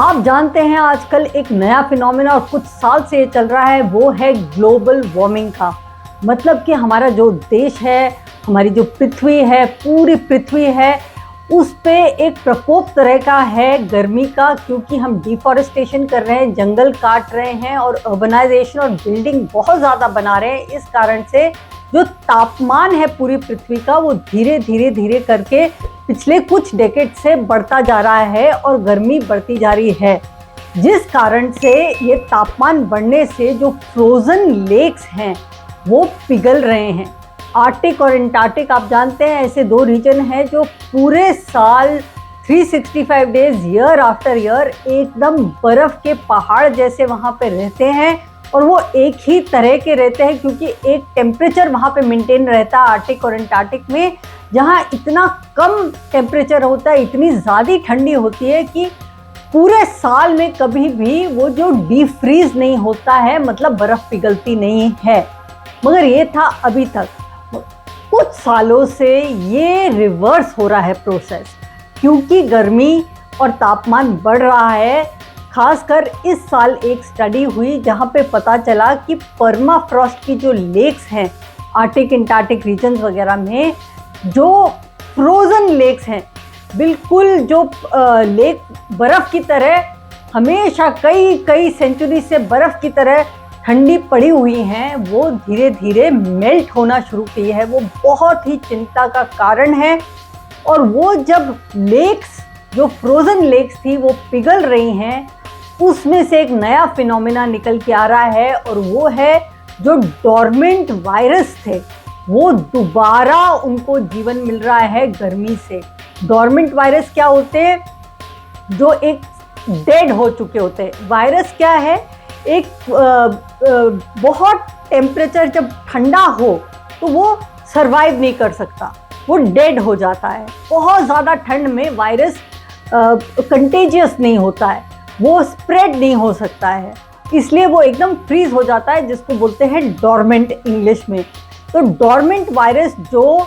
आप जानते हैं आजकल एक नया फिनोमेना और कुछ साल से ये चल रहा है, वो है ग्लोबल वार्मिंग का। मतलब कि हमारा जो देश है, हमारी जो पृथ्वी है, पूरी पृथ्वी है, उस पे एक प्रकोप तरह का है गर्मी का, क्योंकि हम डिफॉरेस्टेशन कर रहे हैं, जंगल काट रहे हैं और अर्बनाइजेशन और बिल्डिंग बहुत ज़्यादा बना रहे हैं। इस कारण से जो तापमान है पूरी पृथ्वी का, वो धीरे धीरे धीरे करके पिछले कुछ डेकेड से बढ़ता जा रहा है और गर्मी बढ़ती जा रही है, जिस कारण से ये तापमान बढ़ने से जो फ्रोज़न लेक्स हैं वो पिघल रहे हैं। आर्टिक और एंटार्क्टिक आप जानते हैं, ऐसे दो रीजन हैं जो पूरे साल 365 डेज ईयर आफ्टर ईयर एकदम बर्फ़ के पहाड़ जैसे वहाँ पे रहते हैं, और वो एक ही तरह के रहते हैं क्योंकि एक टेम्परेचर वहाँ पे मेंटेन रहता है आर्टिक और एंटार्क्टिक में, जहाँ इतना कम टेम्परेचर होता है, इतनी ज़्यादा ठंडी होती है कि पूरे साल में कभी भी वो जो डीफ्रीज नहीं होता है, मतलब बर्फ़ पिघलती नहीं है। मगर ये था अभी तक। कुछ सालों से ये रिवर्स हो रहा है प्रोसेस, क्योंकि गर्मी और तापमान बढ़ रहा है। खासकर इस साल एक स्टडी हुई जहाँ पे पता चला कि परमाफ्रॉस्ट की जो लेक्स हैं आर्टिक एंटार्क्टिक रीजन्स वगैरह में, जो फ्रोज़न लेक्स हैं, बिल्कुल जो लेक बर्फ़ की तरह हमेशा कई सेंचुरी से बर्फ़ की तरह ठंडी पड़ी हुई हैं, वो धीरे धीरे मेल्ट होना शुरू की है। वो बहुत ही चिंता का कारण है। और वो जब लेक्स, जो फ्रोज़न लेक्स थी, वो पिघल रही हैं, उसमें से एक नया फिनोमेना निकल के आ रहा है, और वो है जो डॉर्मेंट वायरस थे, वो दोबारा उनको जीवन मिल रहा है गर्मी से। डॉर्मेंट वायरस क्या होते हैं? जो एक डेड हो चुके होते हैं। वायरस क्या है? एक बहुत टेम्परेचर जब ठंडा हो तो वो सरवाइव नहीं कर सकता, वो डेड हो जाता है। बहुत ज़्यादा ठंड में वायरस कंटेजियस नहीं होता है, वो स्प्रेड नहीं हो सकता है, इसलिए वो एकदम फ्रीज हो जाता है, जिसको बोलते हैं डॉर्मेंट इंग्लिश में। तो डॉर्मेंट वायरस जो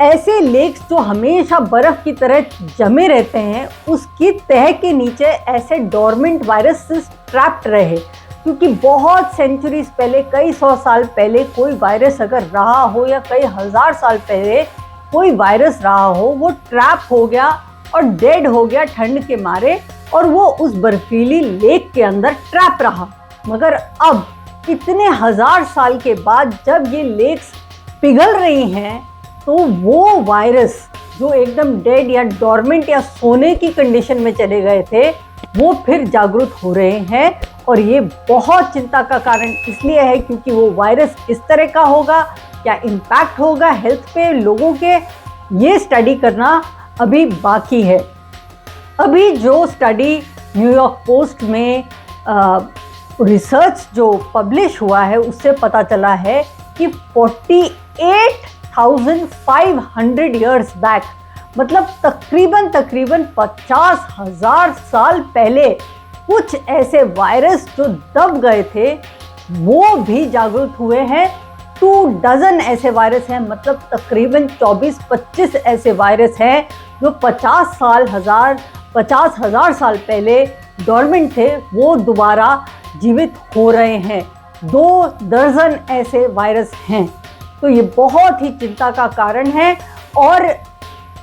ऐसे लेक्स जो हमेशा बर्फ़ की तरह जमे रहते हैं, उसकी तह के नीचे ऐसे डॉर्मेंट वायरस ट्रैप्ड रहे, क्योंकि बहुत सेंचुरीज पहले, कई सौ साल पहले कोई वायरस अगर रहा हो, या कई हज़ार साल पहले कोई वायरस रहा हो, वो ट्रैप हो गया और डेड हो गया ठंड के मारे, और वो उस बर्फीली लेक के अंदर ट्रैप रहा। मगर अब इतने हज़ार साल के बाद जब ये लेक्स पिघल रही हैं, तो वो वायरस जो एकदम डेड या डॉर्मेंट या सोने की कंडीशन में चले गए थे, वो फिर जागरूक हो रहे हैं। और ये बहुत चिंता का कारण इसलिए है क्योंकि वो वायरस किस तरह का होगा, क्या इम्पैक्ट होगा हेल्थ पे लोगों के, ये स्टडी करना अभी बाकी है। अभी जो स्टडी न्यूयॉर्क पोस्ट में रिसर्च जो पब्लिश हुआ है, उससे पता चला है कि 48,500 ईयर्स बैक, मतलब तकरीबन 50,000 साल पहले कुछ ऐसे वायरस जो दब गए थे, वो भी जागरूक हुए हैं। 2 डज़न ऐसे वायरस हैं, मतलब तकरीबन 24-25 ऐसे वायरस हैं जो 50,000 साल पहले डॉर्मेंट थे, वो दोबारा जीवित हो रहे हैं। 2 दर्जन ऐसे वायरस हैं। तो ये बहुत ही चिंता का कारण है, और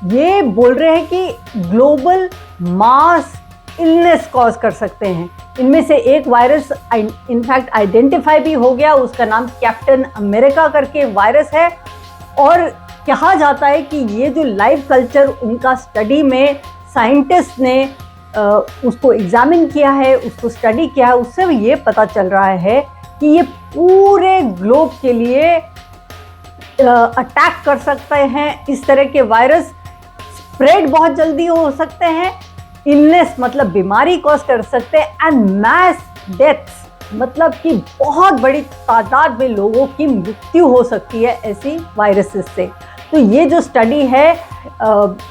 ये बोल रहे हैं कि ग्लोबल मास इलनेस कॉज कर सकते हैं। इनमें से एक वायरस इनफैक्ट आइडेंटिफाई भी हो गया, उसका नाम कैप्टन अमेरिका करके वायरस है। और कहा जाता है कि ये जो लाइव कल्चर उनका स्टडी में साइंटिस्ट ने उसको एग्जामिन किया है, उसको स्टडी किया है, उससे ये पता चल रहा है कि ये पूरे ग्लोब के लिए अटैक कर सकते हैं। इस तरह के वायरस स्प्रेड बहुत जल्दी हो सकते हैं, इलनेस मतलब बीमारी कॉज कर सकते हैं, एंड मैस डेथ्स मतलब कि बहुत बड़ी तादाद में लोगों की मृत्यु हो सकती है ऐसी वायरसेस से। तो ये जो स्टडी है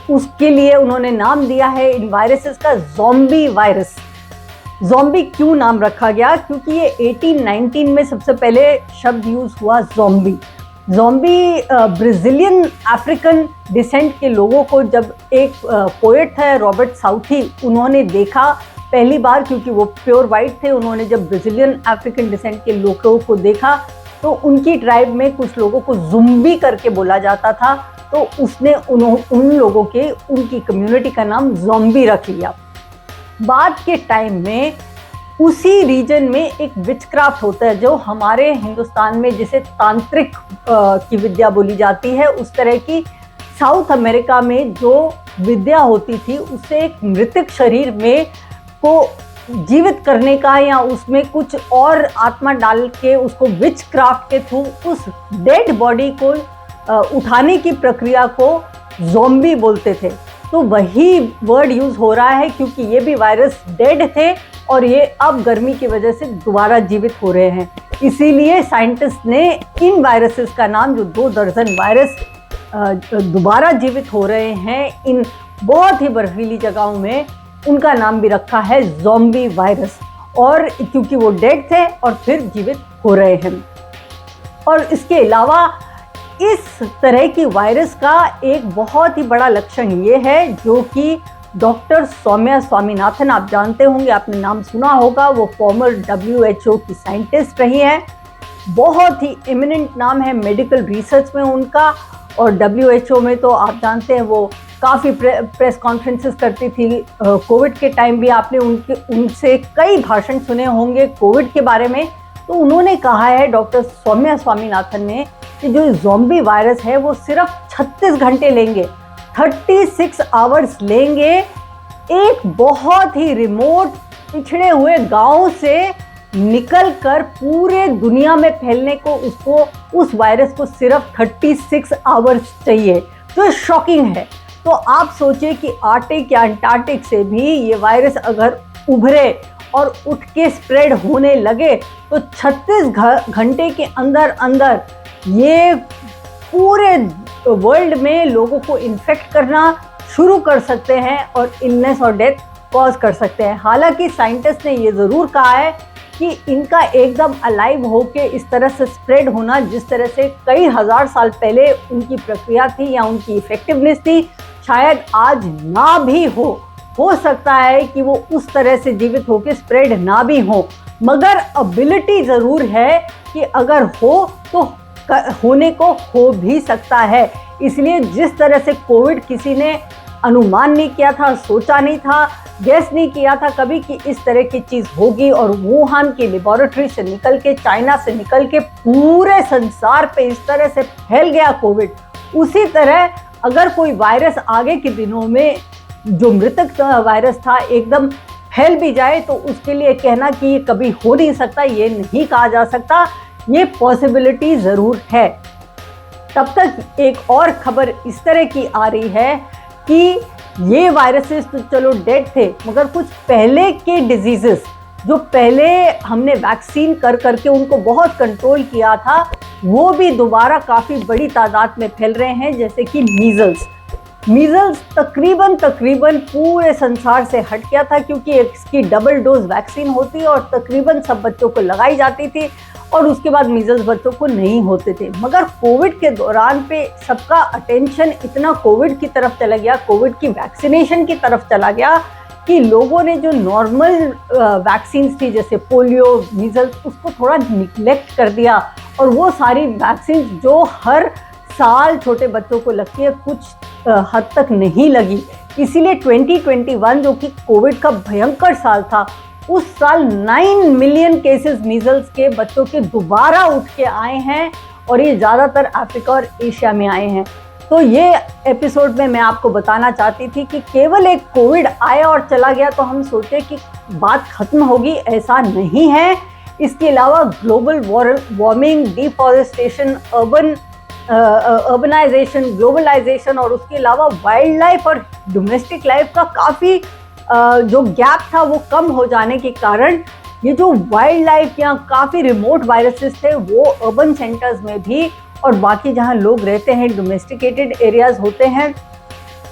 उसके लिए उन्होंने नाम दिया है इन वायरसेस का ज़ॉम्बी वायरस। ज़ॉम्बी क्यों नाम रखा गया? क्योंकि ये 1819 में सबसे पहले शब्द यूज़ हुआ zombie. Zombie Brazilian African descent के लोगों को, जब एक पोएट है रॉबर्ट साउथी, उन्होंने देखा पहली बार, क्योंकि वो प्योर वाइट थे, उन्होंने जब ब्राज़ीलियन अफ्रीकन डिसेंट के लोगों को देखा तो उनकी ट्राइब में कुछ लोगों को ज़ुम्बी करके बोला जाता था, तो उसने उन लोगों के उनकी कम्युनिटी का नाम ज़ॉम्बी रख लिया। बाद के टाइम में उसी रीजन में एक विचक्राफ्ट होता है जो हमारे हिंदुस्तान में जिसे तांत्रिक की विद्या बोली जाती है, उस तरह की साउथ अमेरिका में जो विद्या होती थी, उससे एक मृतक शरीर में को जीवित करने का या उसमें कुछ और आत्मा डाल के उसको विच क्राफ्ट के थ्रू उस डेड बॉडी को उठाने की प्रक्रिया को ज़ॉम्बी बोलते थे। तो वही वर्ड यूज़ हो रहा है क्योंकि ये भी वायरस डेड थे और ये अब गर्मी की वजह से दोबारा जीवित हो रहे हैं। इसीलिए साइंटिस्ट ने इन वायरसेस का नाम, जो 2 दर्जन वायरस दोबारा जीवित हो रहे हैं इन बहुत ही बर्फीली जगहों में, उनका नाम भी रखा है ज़ॉम्बी वायरस, और क्योंकि वो डेड थे और फिर जीवित हो रहे हैं। और इसके अलावा इस तरह की वायरस का एक बहुत ही बड़ा लक्षण ये है, जो कि डॉक्टर सौम्या स्वामीनाथन, आप जानते होंगे, आपने नाम सुना होगा, वो फॉर्मर WHO की साइंटिस्ट रही हैं। बहुत ही इमिनेंट नाम है मेडिकल रिसर्च में उनका, और WHO में तो आप जानते हैं वो काफ़ी प्रेस कॉन्फ्रेंसेस करती थी। कोविड के टाइम भी आपने उनसे कई भाषण सुने होंगे कोविड के बारे में। तो उन्होंने कहा है, डॉक्टर सौम्या स्वामीनाथन ने, कि जो ज़ॉम्बी वायरस है वो सिर्फ 36 घंटे लेंगे, 36 आवर्स लेंगे, एक बहुत ही रिमोट पिछड़े हुए गांव से निकलकर पूरे दुनिया में फैलने को उसको, उस वायरस को सिर्फ 36 आवर्स चाहिए। तो शॉकिंग है। तो आप सोचिए कि आर्टिक या अंटार्कटिक से भी ये वायरस अगर उभरे और उठ के स्प्रेड होने लगे तो 36 घंटे के अंदर अंदर ये पूरे वर्ल्ड में लोगों को इन्फेक्ट करना शुरू कर सकते हैं और इलनेस और डेथ कॉज कर सकते हैं। हालांकि साइंटिस्ट ने ये ज़रूर कहा है कि इनका एकदम अलाइव होके इस तरह से स्प्रेड होना, जिस तरह से कई हज़ार साल पहले उनकी प्रक्रिया थी या उनकी इफ़ेक्टिवनेस थी, शायद आज ना भी हो सकता है कि वो उस तरह से जीवित होके स्प्रेड ना भी हो, मगर एबिलिटी ज़रूर है कि अगर हो तो होने को हो भी सकता है। इसलिए जिस तरह से कोविड किसी ने अनुमान नहीं किया था, सोचा नहीं था, गेस नहीं किया था कभी कि इस तरह की चीज़ होगी और वुहान की लेबोरेटरी से निकल के, चाइना से निकल के पूरे संसार पे इस तरह से फैल गया कोविड, उसी तरह अगर कोई वायरस आगे के दिनों में, जो मृतक वायरस था, एकदम फैल भी जाए तो उसके लिए कहना कि ये कभी हो नहीं सकता, ये नहीं कहा जा सकता, ये पॉसिबिलिटी ज़रूर है। तब तक एक और खबर इस तरह की आ रही है कि ये वायरसेस तो चलो डेड थे, मगर कुछ पहले के डिजीजेस जो पहले हमने वैक्सीन करके उनको बहुत कंट्रोल किया था, वो भी दोबारा काफ़ी बड़ी तादाद में फैल रहे हैं, जैसे कि मीज़ल्स तकरीबन पूरे संसार से हट गया था, क्योंकि इसकी डबल डोज वैक्सीन होती है और तकरीबन सब बच्चों को लगाई जाती थी और उसके बाद मीज़ल्स बच्चों को नहीं होते थे। मगर कोविड के दौरान पे सबका अटेंशन इतना कोविड की तरफ चला गया, कोविड की वैक्सीनेशन की तरफ चला गया, कि लोगों ने जो नॉर्मल वैक्सीन्स थी जैसे पोलियो, मीज़ल्स, उसको थोड़ा निग्लेक्ट कर दिया और वो सारी वैक्सीन जो हर साल छोटे बच्चों को लगती है, कुछ हद तक नहीं लगी। इसीलिए 2021 जो कि कोविड का भयंकर साल था, उस साल 9 मिलियन केसेस मीज़ल्स के बच्चों के दोबारा उठ के आए हैं और ये ज़्यादातर अफ्रीका और एशिया में आए हैं। तो ये एपिसोड में मैं आपको बताना चाहती थी कि केवल एक कोविड आया और चला गया तो हम सोचे कि बात खत्म होगी, ऐसा नहीं है। इसके अलावा global warming, deforestation, urbanisation, globalisation और उसके अलावा वाइल्ड लाइफ और डोमेस्टिक लाइफ का काफ़ी जो गैप था वो कम हो जाने के कारण ये जो वाइल्ड लाइफ या काफ़ी रिमोट वायरसेस थे वो अर्बन सेंटर्स में भी और बाकी जहाँ लोग रहते हैं, डोमेस्टिकेटेड एरियाज़ होते हैं,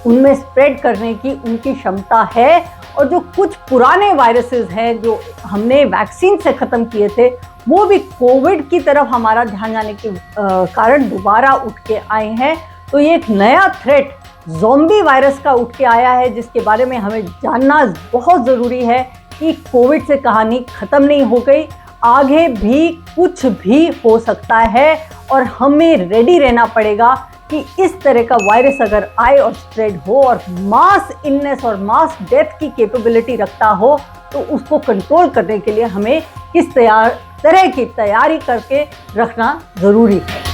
उनमें स्प्रेड करने की उनकी क्षमता है। और जो कुछ पुराने वायरसेस हैं जो हमने वैक्सीन से ख़त्म किए थे, वो भी कोविड की तरफ हमारा ध्यान जाने के कारण दोबारा उठ के आए हैं। तो ये एक नया थ्रेट ज़ॉम्बी वायरस का उठ के आया है, जिसके बारे में हमें जानना बहुत ज़रूरी है कि कोविड से कहानी ख़त्म नहीं हो गई, आगे भी कुछ भी हो सकता है और हमें रेडी रहना पड़ेगा कि इस तरह का वायरस अगर आए और स्प्रेड हो और मास इलनेस और मास डेथ की कैपेबिलिटी रखता हो, तो उसको कंट्रोल करने के लिए हमें किस तरह की तैयारी करके रखना ज़रूरी है।